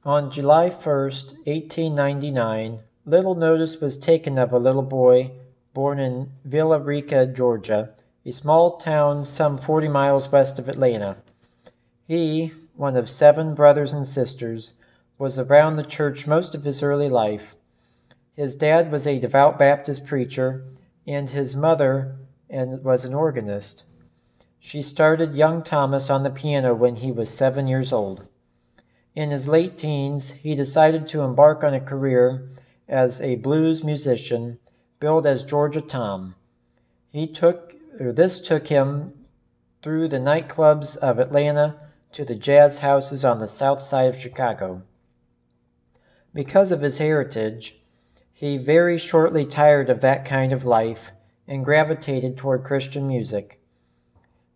On July 1st, 1899, little notice was taken of a little boy born in Villa Rica, Georgia, a small town some 40 miles west of Atlanta. He, one of 7 brothers and sisters, was around the church most of his early life. His dad was a devout Baptist preacher, and his mother was an organist. She started young Thomas on the piano when he was 7 years old. In his late teens, he decided to embark on a career as a blues musician, billed as Georgia Tom. This took him through the nightclubs of Atlanta to the jazz houses on the south side of Chicago. Because of his heritage, he very shortly tired of that kind of life and gravitated toward Christian music.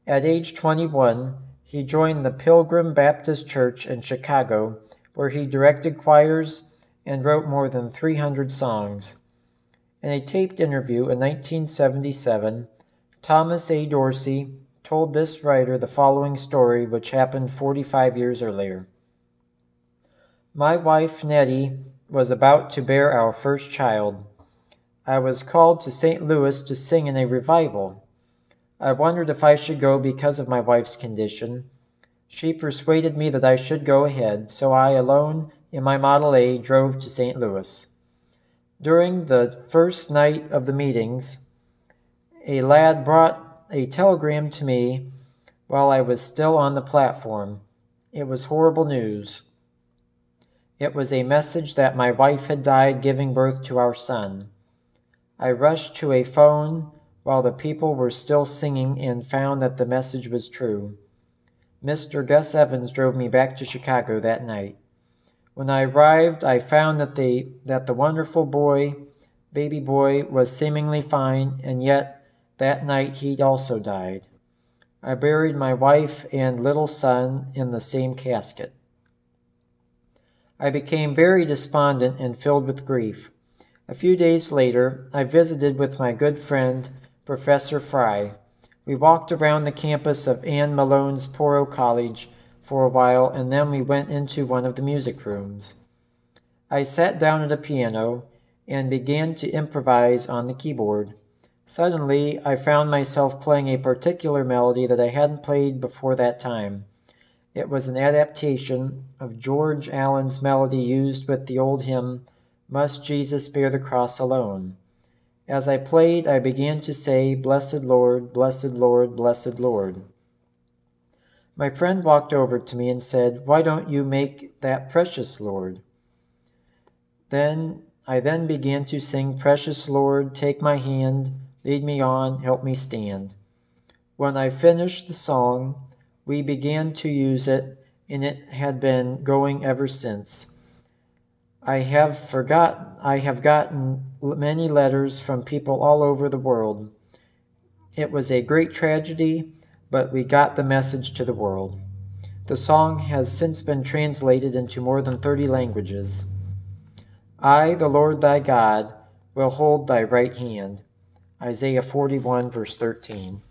At age 21, he joined the Pilgrim Baptist Church in Chicago, where he directed choirs and wrote more than 300 songs. In a taped interview in 1977, Thomas A. Dorsey told this writer the following story, which happened 45 years earlier. My wife, Nettie, was about to bear our first child. I was called to St. Louis to sing in a revival. I wondered if I should go because of my wife's condition. She persuaded me that I should go ahead, so I, alone in my Model A, drove to St. Louis. During the first night of the meetings, a lad brought a telegram to me while I was still on the platform. It was horrible news. It was a message that my wife had died giving birth to our son. I rushed to a phone while the people were still singing and found that the message was true. Mr. Gus Evans drove me back to Chicago that night. When I arrived, I found that the wonderful baby boy, was seemingly fine, and yet that night he'd also died. I buried my wife and little son in the same casket. I became very despondent and filled with grief. A few days later, I visited with my good friend, Professor Fry. We walked around the campus of Anne Malone's Poro College for a while, and then we went into one of the music rooms. I sat down at a piano and began to improvise on the keyboard. Suddenly, I found myself playing a particular melody that I hadn't played before that time. It was an adaptation of George Allen's melody used with the old hymn, Must Jesus Bear the Cross Alone? As I played, I began to say, Blessed Lord, blessed Lord, blessed Lord. My friend walked over to me and said, Why don't you make that Precious Lord? I then began to sing, Precious Lord, take my hand, lead me on, help me stand. When I finished the song, we began to use it, and it had been going ever since. I have gotten many letters from people all over the world. It was a great tragedy, but we got the message to the world. The song has since been translated into more than 30 languages. I, the Lord thy God, will hold thy right hand. Isaiah 41, verse 13.